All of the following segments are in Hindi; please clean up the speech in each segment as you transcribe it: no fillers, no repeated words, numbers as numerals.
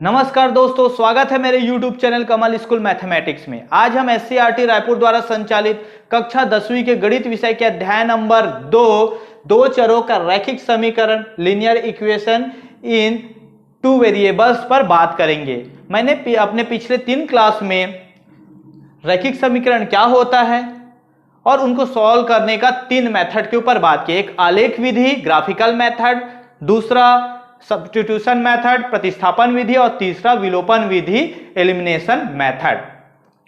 नमस्कार दोस्तों, स्वागत है मेरे YouTube चैनल कमल स्कूल मैथमेटिक्स में। आज हम SCERT रायपुर द्वारा संचालित कक्षा 10वीं के गणित विषय के अध्याय नंबर 2 चरों का रैखिक समीकरण लीनियर इक्वेशन इन 2 वेरिएबल्स पर बात करेंगे। मैंने अपने पिछले 3 क्लास में रैखिक समीकरण क्या होता है और उनको सॉल्व करने का 3 मेथड के ऊपर बात की। एक आलेख विधि ग्राफिकल मेथड, दूसरा सब्स्टिट्यूशन मेथड प्रतिस्थापन विधि और तीसरा विलोपन विधि एलिमिनेशन मेथड।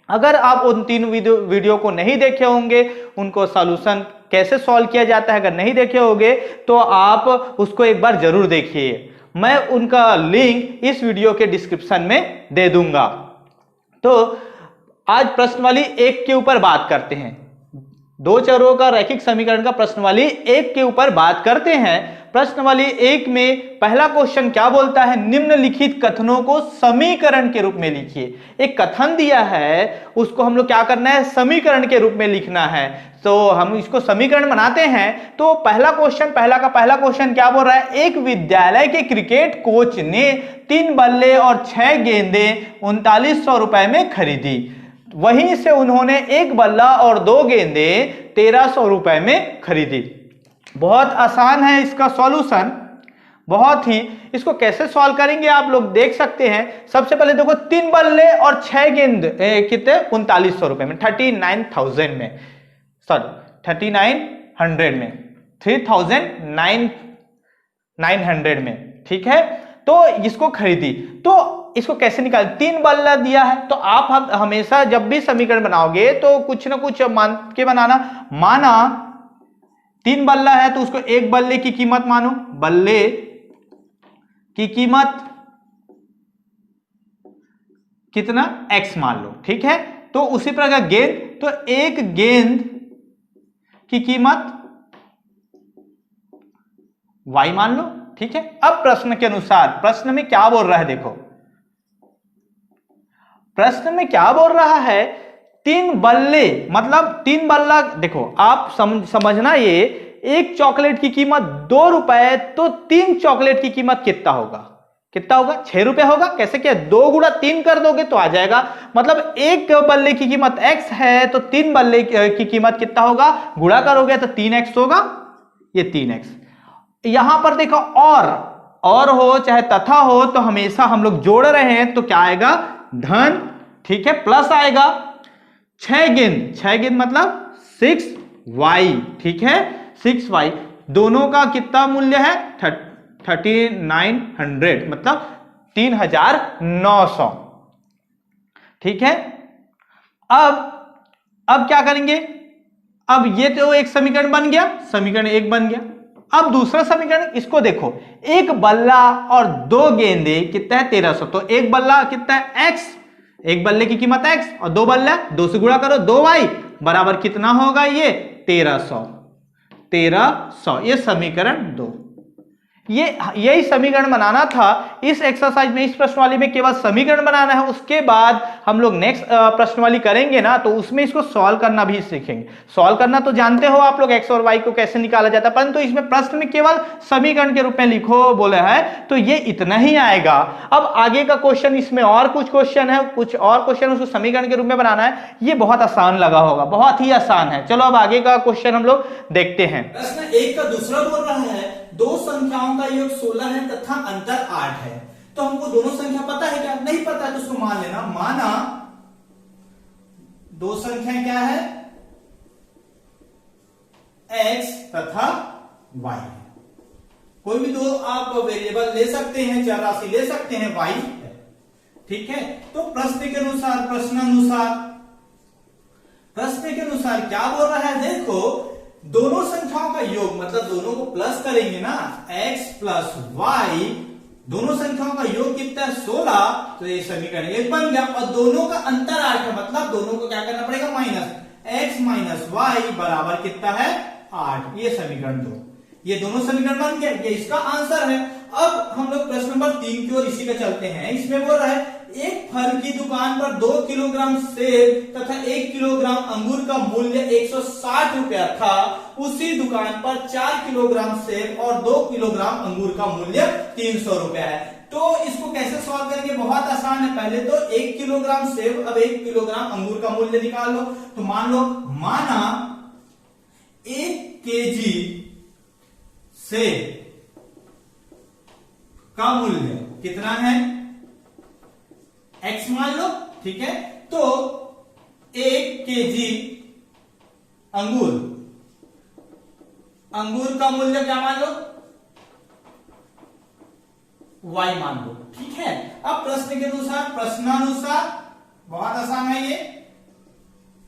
अगर आप उन 3 वीडियो को नहीं देखे होंगे, उनको सॉल्यूशन कैसे सॉल्व किया जाता है अगर नहीं देखे होंगे तो आप उसको एक बार जरूर देखिए। मैं उनका लिंक इस वीडियो के डिस्क्रिप्शन में दे दूंगा। तो आज प्रश्नावली 1 के ऊपर बात करते हैं। 2 चरों का रैखिक समीकरण का प्रश्नावली 1 के ऊपर बात करते हैं। प्रश्नावली 1 में पहला क्वेश्चन क्या बोलता है, निम्नलिखित कथनों को समीकरण के रूप में लिखिए। एक कथन दिया है, उसको हम लोग क्या करना है, समीकरण के रूप में लिखना है। तो हम इसको समीकरण बनाते हैं। तो पहला क्वेश्चन क्या बोल रहा है, एक विद्यालय के क्रिकेट कोच ने 3 बल्ले और 6 गेंदें 3900 रुपए में खरीदी। वहीं से उन्होंने 1 बल्ला और 2 गेंदें 1300 रुपए में खरीदी। बहुत आसान है इसका सॉल्यूशन, बहुत ही। इसको कैसे सॉल्व करेंगे आप लोग देख सकते हैं। सबसे पहले देखो, 3 बल्ले और 6 गेंद कितने, 3900 रुपए में, 39,000 में, सॉरी 3900 में, 3900 में, ठीक है। तो इसको खरीदी। तो इसको कैसे निकाल, 3 बल्ला दिया है तो आप हमेशा जब भी समीकरण बनाओगे तो कुछ ना कुछ मान के बनाना। माना 3 बल्ला है तो उसको 1 बल्ले की कीमत मानो, बल्ले की कीमत कितना, x मान लो, ठीक है। तो उसी प्रकार गेंद, तो 1 गेंद की कीमत y मान लो, ठीक है। अब प्रश्न के अनुसार, प्रश्न में क्या बोल रहा है, देखो प्रश्न में क्या बोल रहा है, 3 बल्ले मतलब 3 बल्ला। देखो आप समझना, ये एक चॉकलेट की कीमत 2 रुपए, तो 3 चॉकलेट की कीमत कितना होगा, 6 रुपए होगा। कैसे किया, 2 गुणा 3 कर दोगे तो आ जाएगा। मतलब 1 बल्ले की कीमत x है तो 3 बल्ले की कीमत कितना होगा, गुणा करोगे तो 3x होगा, ये 3x। यहां पर देखो और हो चाहे तथा हो तो हमेशा हम लोग जोड़ रहे हैं तो क्या आएगा, धन, ठीक है, प्लस आएगा। 6 गेंद मतलब 6y, ठीक है, 6y। दोनों का कितना मूल्य है, 3900 मतलब 3900, ठीक है। अब क्या करेंगे, अब ये तो एक समीकरण बन गया, समीकरण 1 बन गया। अब दूसरा समीकरण, इसको देखो, 1 बल्ला और 2 गेंदे कितना है, 1300। तो 1 बल्ला कितना है, x, 1 बल्ले की कीमत x, और 2 बल्ला 2 से गुणा करो, 2y बराबर कितना होगा, ये 1300। ये समीकरण 2। यही समीकरण बनाना था इस एक्सरसाइज में, इस प्रश्नावली में केवल समीकरण बनाना है। उसके बाद हम लोग नेक्स्ट प्रश्नावली करेंगे ना, तो उसमें इसको सॉल्व करना भी सीखेंगे। सॉल्व करना तो जानते हो आप लोग, x और y को कैसे निकाला जाता है, परंतु इसमें प्रश्न में केवल समीकरण के रूप में लिखो बोले है, तो ये इतना ही आएगा। अब आगे का क्वेश्चन, इसमें और कुछ क्वेश्चन है, कुछ और क्वेश्चन उसको समीकरण के रूप में बनाना है। ये बहुत आसान लगा होगा, बहुत ही आसान है। चलो अब आगे का क्वेश्चन हम लोग देखते हैं। प्रश्न 1 का दूसरा बोल रहा है, 2 संख्याओं का योग 16 है तथा अंतर 8 है। तो हमको दोनों संख्या पता है क्या, नहीं पता है तो उसको मान लेना। माना 2 संख्या क्या है, x तथा y। कोई भी 2 आप वेरिएबल ले सकते हैं, चर राशि ले सकते हैं, y है, ठीक है। तो प्रश्न के अनुसार क्या बोल रहा है, देखो दोनों संख्याओं का योग मतलब दोनों को प्लस करेंगे ना, x प्लस y, दोनों संख्याओं का योग कितना है, 16। तो ये समीकरण 1 बन गया। और दोनों का अंतर 8 है, मतलब दोनों को क्या करना पड़ेगा, माइनस, x माइनस y बराबर कितना है, 8। ये समीकरण 2, ये दोनों समीकरण बन गया, ये इसका आंसर है। अब हम लोग प्रश्न नंबर 3 की ओर इसी का चलते हैं। इसमें बोल रहा है, एक फल की दुकान पर 2 किलोग्राम सेब तथा 1 किलोग्राम अंगूर का मूल्य 160 रुपया था। उसी दुकान पर 4 किलोग्राम सेब और 2 किलोग्राम अंगूर का मूल्य 300 रुपया है। तो इसको कैसे सॉल्व करेंगे, बहुत आसान है। पहले तो 1 किलोग्राम सेब, अब 1 किलोग्राम अंगूर का मूल्य निकाल लो। तो मान लो, माना 1 केजी सेब का मूल्य कितना है, x मान लो, ठीक है। तो 1 केजी अंगूर का मूल्य क्या मान लो, y मान लो, ठीक है। अब प्रश्न के अनुसार, प्रश्नानुसार बहुत आसान है ये।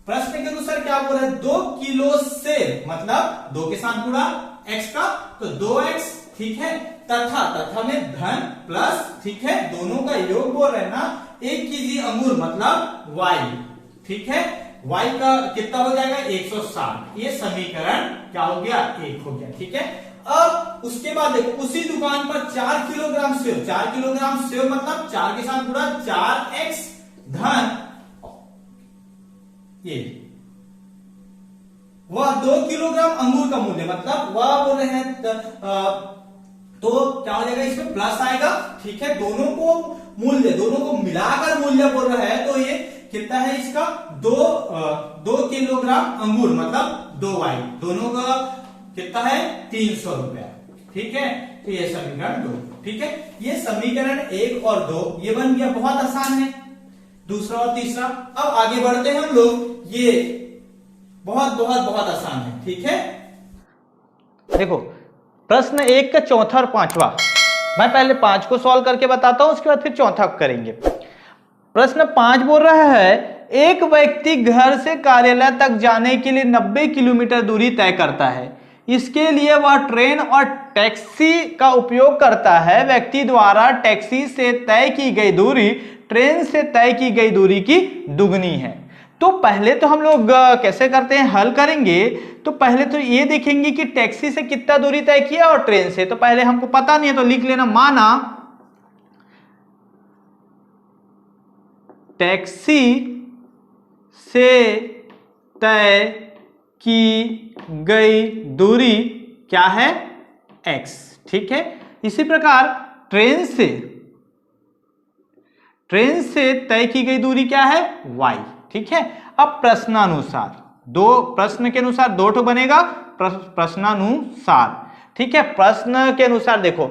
प्रश्न के अनुसार क्या बोल रहा है, 2 किलो सेब, मतलब 2 के साथ गुणा x का, तो 2x, ठीक है। तथा में धन प्लस, ठीक है, दोनों का योग बोल रहे हैं ना। 1 केजी अंगूर मतलब y, ठीक है। y का कितना हो जाएगा, 160। ये समीकरण क्या हो गया, 1 हो गया, ठीक है। अब उसके बाद देखो, उसी दुकान पर 4 किलोग्राम सेव, 4 किलोग्राम सेव मतलब 4 के साथ गुणा 4x धन ये वह 2 किलोग्राम अंगूर का मूल्य, मतलब वह बोल रहे हैं तो क्या हो जाएगा, इसमें प्लस आएगा, ठीक है। दोनों को मिलाकर मूल्य बोल रहा है, तो ये कितना है इसका, 2 किलोग्राम अंगूर मतलब 2y, दोनों का कितना है, 300 रुपया, ठीक है। तो ये समीकरण 2, ठीक है। ये समीकरण 1 और 2 ये बन गया, बहुत आसान है। दूसरा और तीसरा, अब आगे बढ़ते हैं हम लोग, ये बहुत बहुत बहुत आसान है, ठीक है। देखो, प्रश्न 1 का चौथा और पांचवा, मैं पहले 5 को सॉल्व करके बताता हूं, उसके बाद फिर चौथा करेंगे। प्रश्न 5 बोल रहा है, एक व्यक्ति घर से कार्यालय तक जाने के लिए 90 किलोमीटर दूरी तय करता है। इसके लिए वह ट्रेन और टैक्सी का उपयोग करता है। व्यक्ति द्वारा टैक्सी से तय की गई दूरी ट्रेन से तय की गई दूरी की दुगनी है। तो पहले तो हम लोग कैसे करते हैं, हल करेंगे। तो पहले तो ये देखेंगे कि टैक्सी से कितना दूरी तय किया और ट्रेन से, तो पहले हमको पता नहीं है तो लिख लेना, माना टैक्सी से तय की गई दूरी क्या है, x, ठीक है। इसी प्रकार ट्रेन से तय की गई दूरी क्या है, y, ठीक है। अब प्रश्नानुसार, प्रश्न के अनुसार 2 ठो बनेगा, प्रश्नानुसार, ठीक है। प्रश्न के अनुसार देखो,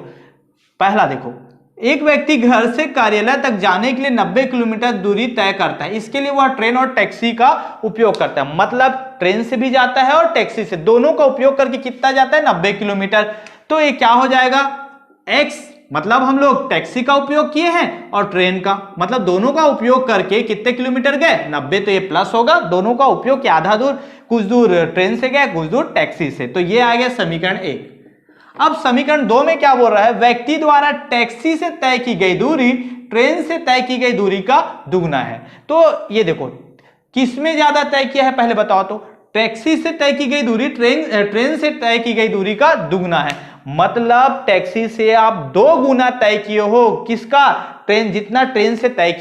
पहला देखो, एक व्यक्ति घर से कार्यालय तक जाने के लिए 90 किलोमीटर दूरी तय करता है। इसके लिए वह ट्रेन और टैक्सी का उपयोग करता है, मतलब ट्रेन से भी जाता है और टैक्सी से, दोनों का उपयोग करके कितना जाता है, 90 किलोमीटर। तो ये क्या हो जाएगा, x, मतलब हम लोग टैक्सी का उपयोग किए हैं और ट्रेन का, मतलब दोनों का उपयोग करके कितने किलोमीटर गए, 90। तो ये प्लस होगा, दोनों का उपयोग किया, आधा दूर, कुछ दूर ट्रेन से गया, कुछ दूर टैक्सी से। तो ये आ गया समीकरण 1। अब समीकरण 2 में क्या बोल रहा है, व्यक्ति द्वारा टैक्सी से तय की गई दूरी ट्रेन से तय की गई दूरी का दुगना है। तो ये देखो, किसमें ज्यादा तय किया है पहले बताओ तो, टैक्सी से तय की गई दूरी ट्रेन से तय की गई दूरी का दुगना है, मतलब टैक्सी से आप 2 गुना तय किए हो, किसका, ट्रेन, जितना ट्रेन से तय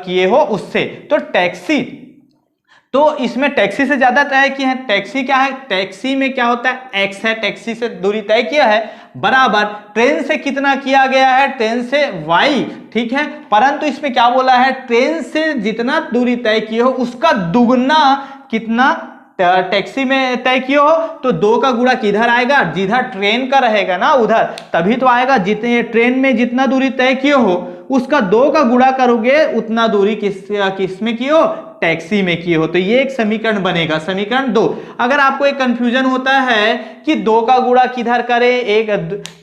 किए हो उससे। तो टैक्सी, तो इसमें टैक्सी से ज्यादा तय किया है, टैक्सी क्या है, टैक्सी में क्या होता है, x है, टैक्सी से दूरी तय किया है, बराबर ट्रेन से कितना किया गया है, ट्रेन से y, ठीक है। परंतु इसमें क्या बोला है, ट्रेन से जितना दूरी तय किए हो उसका दुगना कितना टैक्सी में तय किए हो, तो 2 का गुणा किधर आएगा, जिधर ट्रेन का रहेगा ना उधर, तभी तो आएगा। जितने ट्रेन में जितना दूरी तय किए हो उसका 2 का गुणा करोगे, उतना दूरी किस में किए हो, टैक्सी में किए हो। तो ये एक समीकरण बनेगा, समीकरण 2। अगर आपको एक कंफ्यूजन होता है कि 2 का गुणा किधर करें, एक,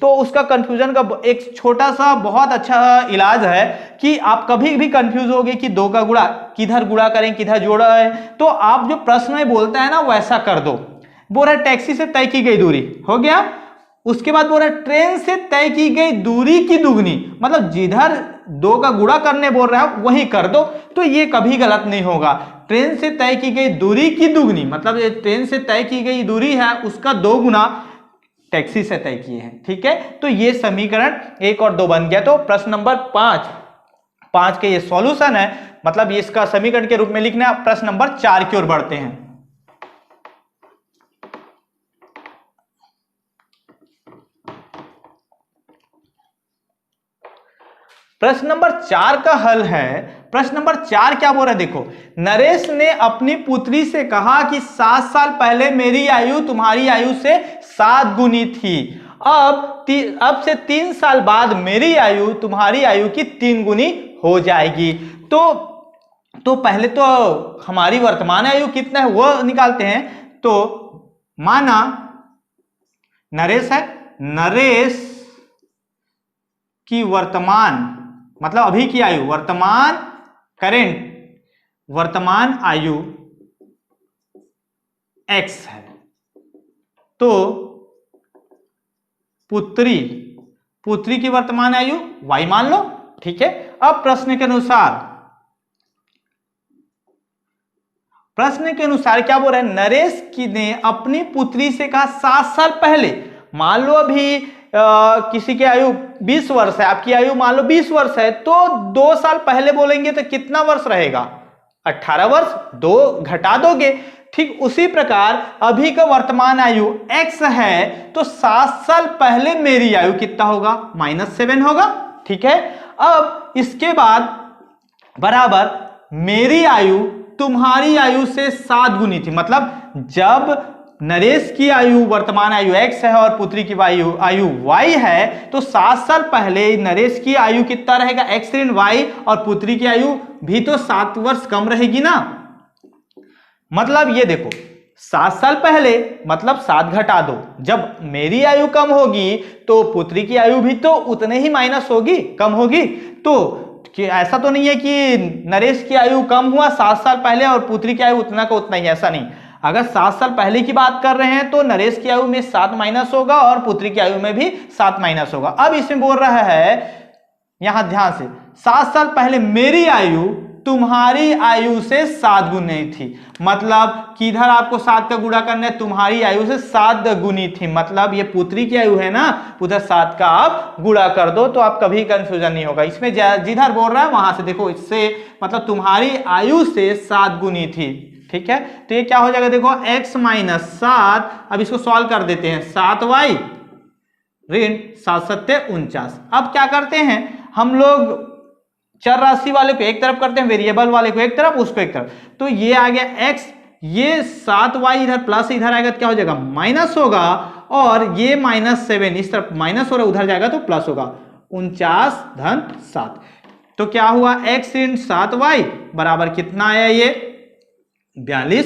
तो उसका कंफ्यूजन का एक छोटा सा बहुत अच्छा इलाज है कि आप कभी भी कंफ्यूज होगे कि 2 का गुणा किधर गुणा करें, किधर जोड़ा है, तो आप जो प्रश्न में बोलता है ना वैसा कर दो। बोल रहा है टैक्सी से तय की गई दूरी, हो गया। उसके बाद बोल रहा है ट्रेन से तय की गई दूरी की दुगनी, मतलब जिधर 2 का गुणा करने बोल रहा है वही कर दो, तो ये कभी गलत नहीं होगा। ट्रेन से तय की गई दूरी की दुगनी, मतलब ये ट्रेन से तय की गई दूरी है उसका 2 गुना टैक्सी से तय किए हैं, ठीक है। तो ये समीकरण 1 और 2 बन गया। तो प्रश्न नंबर 5 के ये सॉल्यूशन है, मतलब ये इसका समीकरण के रूप में लिखना है। प्रश्न नंबर 4 की ओर बढ़ते हैं। प्रश्न नंबर 4 का हल है। प्रश्न नंबर 4 क्या बोल रहा है, देखो, नरेश ने अपनी पुत्री से कहा कि 7 साल पहले मेरी आयु तुम्हारी आयु से 7 गुनी थी। अब से 3 साल बाद मेरी आयु तुम्हारी आयु की 3 गुनी हो जाएगी। तो पहले तो हमारी वर्तमान आयु कितना है वो निकालते हैं। तो माना नरेश है, नरेश की वर्तमान मतलब अभी की आयु, वर्तमान आयु x है। तो पुत्री की वर्तमान आयु y मान लो, ठीक है। अब प्रश्न के अनुसार क्या बोल रहा है, नरेश की ने अपनी पुत्री से कहा 7 साल पहले, मान लो अभी किसी की आयु 20 वर्ष है, आपकी आयु मान लो 20 वर्ष है, तो 2 साल पहले बोलेंगे तो कितना वर्ष रहेगा, 18 वर्ष, 2 घटा दोगे। ठीक उसी प्रकार अभी का वर्तमान आयु x है, तो 7 साल पहले मेरी आयु कितना होगा, -7 होगा, ठीक है। अब इसके बाद बराबर मेरी आयु तुम्हारी आयु से 7 गुनी थी, मतलब जब नरेश की आयु वर्तमान आयु x है और पुत्री की आयु y है, तो 7 साल पहले नरेश की आयु कितना रहेगा, x ऋण y, और पुत्री की आयु भी तो 7 वर्ष कम रहेगी ना। मतलब ये देखो 7 साल पहले मतलब 7 घटा दो, जब मेरी आयु कम होगी तो पुत्री की आयु भी तो उतने ही माइनस होगी, कम होगी। तो कि ऐसा तो नहीं है कि नरेश की आयु कम हुआ 7 साल पहले और पुत्री की आयु उतना का उतना ही, ऐसा नहीं। अगर 7 साल पहले की बात कर रहे हैं तो नरेश की आयु में 7 माइनस होगा और पुत्री की आयु में भी 7 माइनस होगा। अब इसमें बोल रहा है, यहां ध्यान से, 7 साल पहले मेरी आयु तुम्हारी आयु से 7 गुनी थी, मतलब कि इधर आपको 7 का गुणा करना है, तुम्हारी आयु से 7 गुनी थी, मतलब ये पुत्री की आयु है ना, उधर 7 का आप गुणा कर दो तो आप कभी कंफ्यूजन नहीं होगा। इसमें जिधर बोल रहा है वहां से देखो, इससे मतलब तुम्हारी आयु से 7 गुनी थी, ठीक है। तो ये क्या हो जाएगा, देखो x - 7, अब इसको सॉल्व कर देते हैं, 7y ऋण 7 7 49। अब क्या करते हैं हम लोग, चर राशि वाले को एक तरफ करते हैं, वेरिएबल वाले को एक तरफ, उसको एक तरफ। तो ये आ गया x, ये 7y इधर प्लस इधर आएगा तो क्या हो जाएगा, माइनस होगा, और ये -7 इस तरफ माइनस हो रहा है, उधर जाएगा तो प्लस होगा, 49 धन 7। तो क्या हुआ, x ऋण 7y बराबर कितना आया, ये 42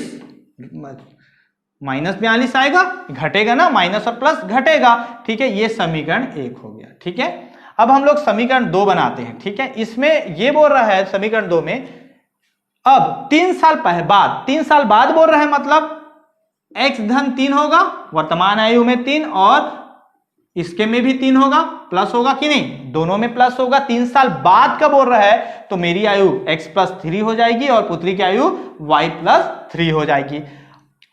-42 आएगा, घटेगा ना, माइनस और प्लस घटेगा, ठीक है। ये समीकरण 1 हो गया, ठीक है। अब हम लोग समीकरण 2 बनाते हैं, ठीक है। इसमें ये बोल रहा है समीकरण 2 में, अब 3 साल बाद बोल रहा है, मतलब x धन 3 होगा, वर्तमान आयु में 3 और इसके में भी 3 होगा, प्लस होगा कि नहीं, दोनों में प्लस होगा। 3 साल बाद का बोल रहा है तो मेरी आयु x + 3 हो जाएगी और पुत्री की आयु y + 3 हो जाएगी।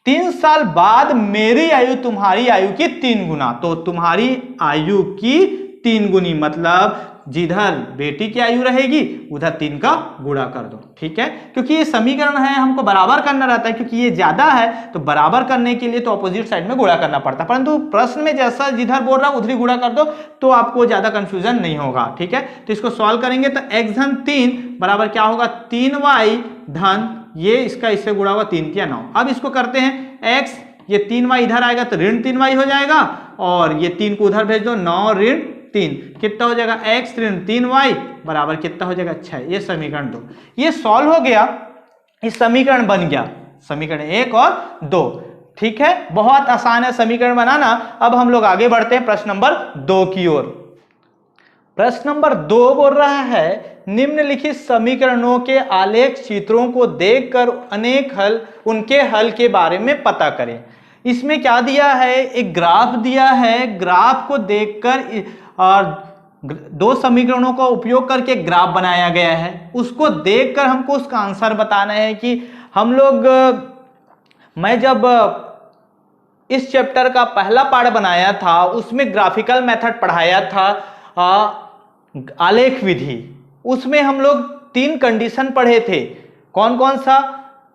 3 साल बाद मेरी आयु तुम्हारी आयु की 3 गुना, तो तुम्हारी आयु की 3 गुनी, मतलब जिधर बेटी की आयु रहेगी उधर 3 का गुणा कर दो, ठीक है। क्योंकि ये समीकरण है, हमको बराबर करना रहता है, क्योंकि ये ज्यादा है तो बराबर करने के लिए तो अपोजिट साइड में गुणा करना पड़ता है, परंतु प्रश्न में जैसा जिधर बोल रहा है उधर ही गुणा कर दो तो आपको ज्यादा कंफ्यूजन नहीं होगा, ठीक है। तो इसको सॉल्व करेंगे तो x धन 3 बराबर क्या होगा, 3y धन ये इसका इससे गुणा होगा 3 × 9। अब इसको करते हैं x, ये 3y इधर आएगा तो ऋण 3y हो जाएगा, और ये 3 को उधर भेज दो, 9 ऋण 3 कितना हो जाएगा, x ऋण 3y बराबर कितना हो जाएगा, 6। ये समीकरण 2, ये सॉल्व हो गया, इस समीकरण बन गया समीकरण 1 और 2, ठीक है। बहुत आसान है समीकरण बनाना। अब हम लोग आगे बढ़ते हैं प्रश्न नंबर 2 की ओर। प्रश्न नंबर 2 बोल रहा है, निम्नलिखित समीकरणों के आलेख चित्रों को देखकर उनके हल के बारे में पता करें। इसमें क्या दिया है, एक ग्राफ दिया है, ग्राफ को देखकर और 2 समीकरणों का उपयोग करके ग्राफ बनाया गया है, उसको देखकर हमको उसका आंसर बताना है कि हम लोग, मैं जब इस चैप्टर का पहला पार्ट बनाया था उसमें ग्राफिकल मेथड पढ़ाया था, आलेख विधि, उसमें हम लोग 3 कंडीशन पढ़े थे। कौन कौन सा,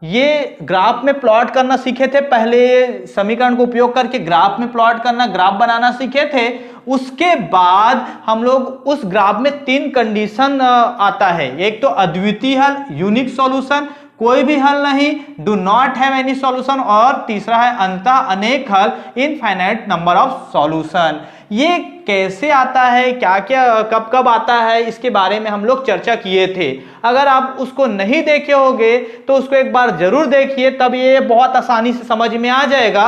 ये ग्राफ में प्लॉट करना सीखे थे, पहले समीकरण को उपयोग करके ग्राफ में प्लॉट करना, ग्राफ बनाना सीखे थे। उसके बाद हम लोग उस ग्राफ में 3 कंडीशन आता है। एक तो अद्वितीय हल, यूनिक सॉल्यूशन, कोई भी हल नहीं, do not have any solution, और तीसरा है अंतः अनेक हल, इनफाइनाइट नंबर ऑफ सॉल्यूशन। ये कैसे आता है, क्या क्या कब कब आता है, इसके बारे में हम लोग चर्चा किए थे। अगर आप उसको नहीं देखे होंगे तो उसको एक बार जरूर देखिए, तब ये बहुत आसानी से समझ में आ जाएगा।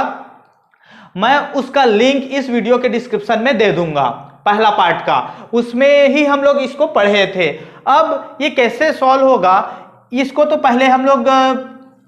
मैं उसका लिंक इस वीडियो के डिस्क्रिप्शन में दे दूंगा, पहला पार्ट का, उसमें ही हम लोग इसको पढ़े थे। अब ये कैसे सॉल्व होगा, इसको तो पहले हम लोग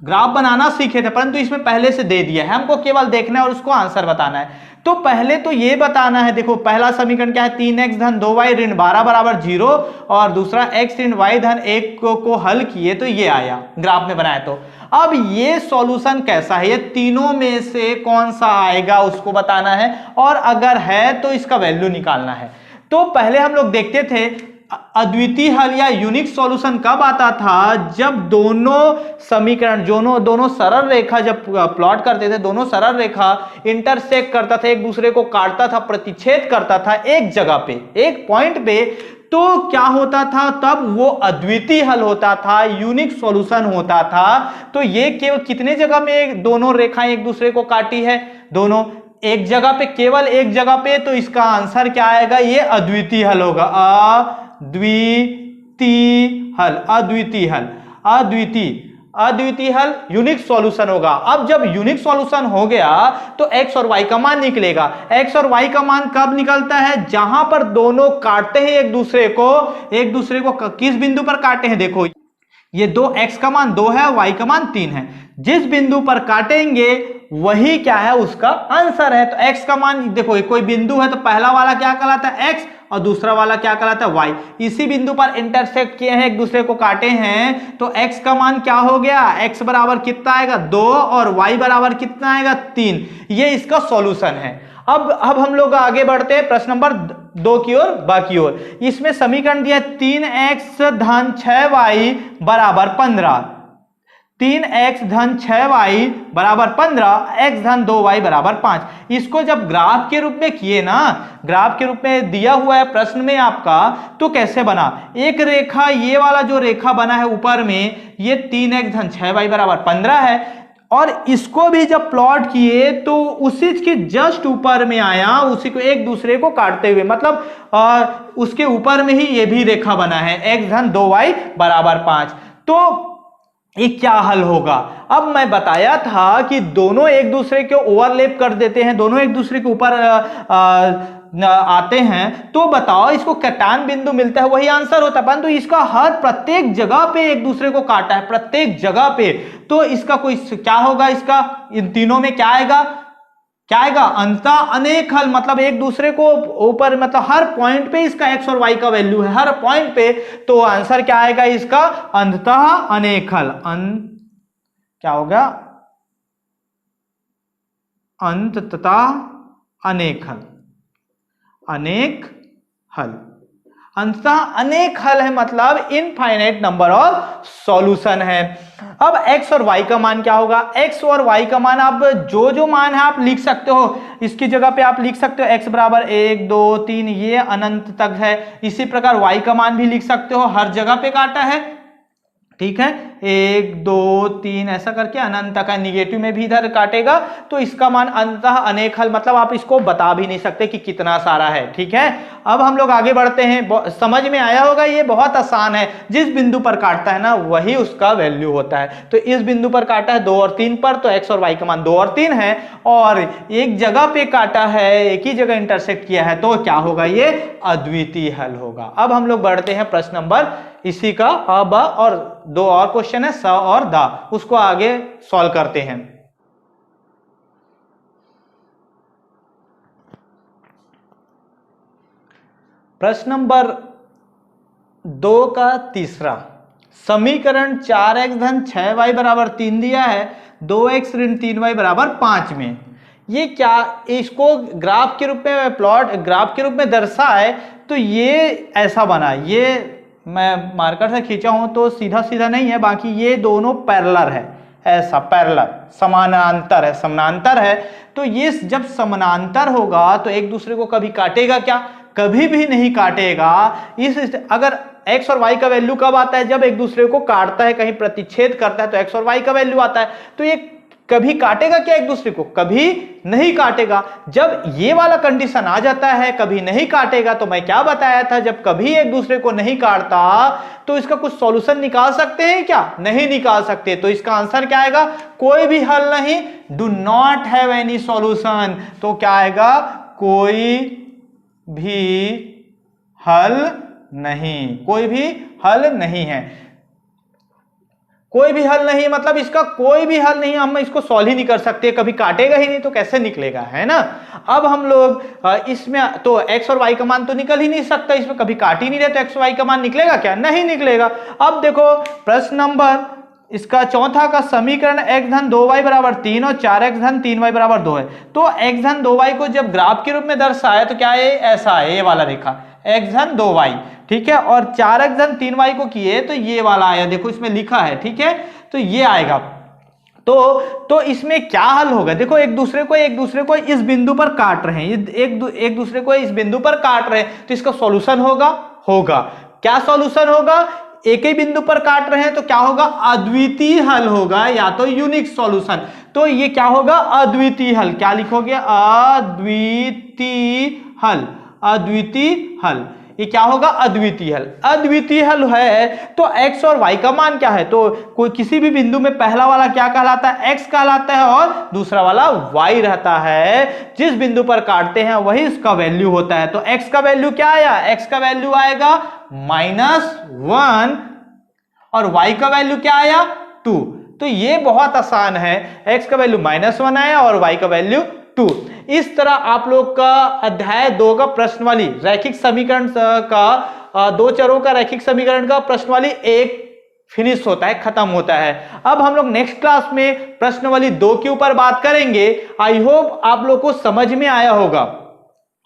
ग्राफ बनाना सीखे थे, परंतु इसमें पहले से दे दिया है, हमको केवल देखना है और उसको आंसर बताना है। तो पहले तो ये बताना है, देखो पहला समीकरण क्या है, 3x धन 2y ऋण 12 बराबर 0, और दूसरा x ऋण y धन 1 को हल किए तो ये आया, ग्राफ में बनाया। तो अब ये सॉल्यूशन कैसा है, ये तीनों में से कौन सा आएगा उसको बताना है, और अगर है तो इसका वैल्यू निकालना है। तो पहले हम लोग देखते थे अद्वितीय हल या यूनिक सॉल्यूशन कब आता था, जब दोनों समीकरण दोनों सरल रेखा जब प्लॉट करते थे, दोनों सरल रेखा इंटरसेक्ट करता था, एक दूसरे को काटता था, प्रतिच्छेद करता था एक जगह पे, एक पॉइंट पे, तो क्या होता था, तब वो अद्वितीय हल होता था, यूनिक सॉल्यूशन होता था। तो ये केवल कितने जगह में दोनों रेखाएं एक दूसरे को काटी है, दोनों एक जगह पे, केवल एक जगह पे, तो इसका आंसर क्या आएगा, ये अद्वितीय हल होगा, अद्वितीय हल, अद्वितीय हल, अद्वितीय हल यूनिक सॉल्यूशन होगा। अब जब यूनिक सॉल्यूशन हो गया तो x और y का मान निकलेगा। x और y का मान कब निकलता है, जहां पर दोनों काटते हैं एक दूसरे को किस बिंदु पर काटे हैं, देखो ये दो, x का मान 2 है, y का मान 3 है, जिस बिंदु पर काटेंगे वही क्या है, उसका आंसर है। तो x का मान, देखो कोई बिंदु है तो पहला वाला क्या कहलाता है, x, और दूसरा वाला क्या कहलाता है, y। इसी बिंदु पर इंटरसेक्ट किए हैं, एक दूसरे को काटे हैं, तो x का मान क्या हो गया, x बराबर कितना आएगा 2, और y बराबर कितना आएगा 3। ये इसका सॉल्यूशन है। अब हम लोग आगे बढ़ते हैं प्रश्न नंबर 2 की ओर, बाकी ओर। इसमें समीकरण दिया 3x धन 6y बराबर 15, 3x धन 6y बराबर 15, x धन 2y बराबर 5। इसको जब ग्राफ के रूप में किए ना, ग्राफ के रूप में दिया हुआ है प्रश्न में आपका, तो कैसे बना, एक रेखा, ये वाला जो रेखा बना है ऊपर में, ये 3x धन 6y बराबर 15 है, और इसको भी जब प्लॉट किए तो उसी के जस्ट ऊपर में आया, उसी को एक दूसरे को काटते हुए, मतलब उसके ऊपर में ही ये भी रेखा बना है, x धन 2y बराबर 5। तो ये क्या हल होगा, अब मैं बताया था कि दोनों एक दूसरे के ओवरलैप कर देते हैं, दोनों एक दूसरे के ऊपर आते हैं, तो बताओ इसको कटान बिंदु मिलता है, वही आंसर होता है। परंतु इसका हर प्रत्येक जगह पे एक दूसरे को काटा है, प्रत्येक जगह पे, तो इसका कोई क्या होगा, इसका इन तीनों में क्या आएगा, अंतः अनेक हल, मतलब एक दूसरे को ऊपर, मतलब हर पॉइंट पे इसका x और y का वैल्यू है, हर पॉइंट पे, तो आंसर क्या आएगा इसका, अंतः अनेक हल, क्या होगा, अंततः अनेक हल, अंततः अनेक हल है, मतलब इनफाइनाइट नंबर ऑफ सॉल्यूशन है। अब x और y का मान क्या होगा, x और y का मान आप जो मान है आप लिख सकते हो, इसकी जगह पे आप लिख सकते हो x बराबर 1 2 3, ये अनंत तक है। इसी प्रकार y का मान भी लिख सकते हो, हर जगह पे काटा है, ठीक है, 1 2 3 ऐसा करके अनंत तक है, निगेटिव में भी इधर काटेगा, तो इसका मान अंततः अनेक हल, मतलब आप इसको बता भी नहीं सकते कि कितना सारा है, ठीक है। अब हम लोग आगे बढ़ते हैं, समझ में आया होगा, ये बहुत आसान है, जिस बिंदु पर काटता है ना वही उसका वैल्यू होता है। तो इस बिंदु पर काटा है 2 और 3 पर, तो x और y का मान 2 और 3 है, और एक जगह पे काटा है, एक ही जगह इंटरसेक्ट किया है, तो क्या होगा, ये अद्वितीय हल होगा। अब हम लोग बढ़ते हैं प्रश्न नंबर, इसी का अब और 2 और क्वेश्चन है, स और दा, उसको आगे सॉल्व करते हैं। प्रश्न नंबर 2 का तीसरा, समीकरण 4x धन 6y बराबर 3 दिया है, 2x ऋण 3y बराबर 5 में, ये क्या, इसको ग्राफ के रूप में ग्राफ के रूप में दर्शाए, तो ये ऐसा बना, ये मैं मार्कर से खींचा हूं तो सीधा सीधा नहीं है, बाकी ये दोनों पैरेलल है, ऐसा पैरेलल, समानांतर है, समानांतर है। तो ये जब समानांतर होगा तो एक दूसरे को कभी काटेगा क्या? कभी भी नहीं काटेगा। अगर x और y का वैल्यू कब आता है? जब एक दूसरे को काटता है, कहीं प्रतिच्छेद करता है तो x और y का वैल्यू आता है। तो ये कभी काटेगा क्या एक दूसरे को? कभी नहीं काटेगा। जब ये वाला कंडीशन आ जाता है कभी नहीं काटेगा, तो मैं क्या बताया था, जब कभी एक दूसरे को नहीं काटता तो इसका कुछ सॉल्यूशन निकाल सकते हैं क्या? नहीं निकाल सकते। तो इसका आंसर क्या आएगा? कोई भी हल नहीं, do not have any solution. तो क्या आएगा? कोई भी हल नहीं, कोई भी हल नहीं है। कोई भी हल नहीं मतलब इसका कोई भी हल नहीं, हम इसको सॉल्व ही नहीं कर सकते, कभी काटेगा ही नहीं तो कैसे निकलेगा, है ना। अब हम लोग इसमें तो x और y का मान तो निकल ही नहीं सकता, इसमें कभी काट ही नहीं रहे, तो x और y का मान निकलेगा क्या? नहीं निकलेगा। अब देखो प्रश्न नंबर इसका चौथा का समीकरण x धन 2y बराबर 3 और 4x धन 3y बराबर 2 है। तो x धन 2y को जब ग्राफ के रूप में दर्शाया तो क्या है? ऐसा है, ये वाला रेखा x धन 2y, ठीक है। और 4x धन 3y को किए तो ये वाला आया, देखो इसमें लिखा है, ठीक है। तो ये आएगा। तो इसमें क्या हल होगा? देखो एक दूसरे को इस बिंदु पर काट रहे हैं, एक दूसरे को इस बिंदु पर काट रहे हैं, तो इसका सॉल्यूशन होगा। क्या सॉल्यूशन होगा? एक ही बिंदु पर काट रहे हैं तो क्या होगा? अद्वितीय हल होगा, या तो यूनिक सॉल्यूशन। तो ये क्या होगा? अद्वितीय हल। क्या लिखोगे? अद्वितीय हल। अद्वितीय हल, ये क्या होगा? अद्वितीय हल। अद्वितीय हल है तो x और y का मान क्या है? तो कोई किसी भी बिंदु में पहला वाला क्या कहलाता है? x कहलाता है और दूसरा वाला y रहता है। जिस बिंदु पर काटते हैं वही उसका वैल्यू होता है। तो x का वैल्यू क्या आया? x का वैल्यू आएगा -1 और y का वैल्यू क्या आया? 2। तो ये बहुत आसान है, x का वैल्यू -1 आया और y का वैल्यू 2। इस तरह आप लोग का अध्याय 2 का प्रश्नवाली रैखिक समीकरण का दो चरों का रैखिक समीकरण का प्रश्नवाली 1 फिनिश होता है, खत्म होता है। अब हम लोग नेक्स्ट क्लास में प्रश्नवाली 2 के ऊपर बात करेंगे। आई होप आप लोग को समझ में आया होगा,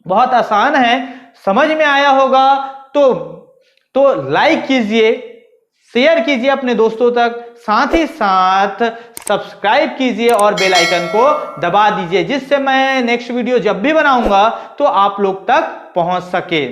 बहुत आसान है, समझ में आया होगा। तो लाइक कीजिए, शेयर कीजिए अपने दोस्तों तक, साथ ही साथ सब्सक्राइब कीजिए और बेल आइकन को दबा दीजिए, जिससे मैं नेक्स्ट वीडियो जब भी बनाऊंगा तो आप लोग तक पहुंच सके।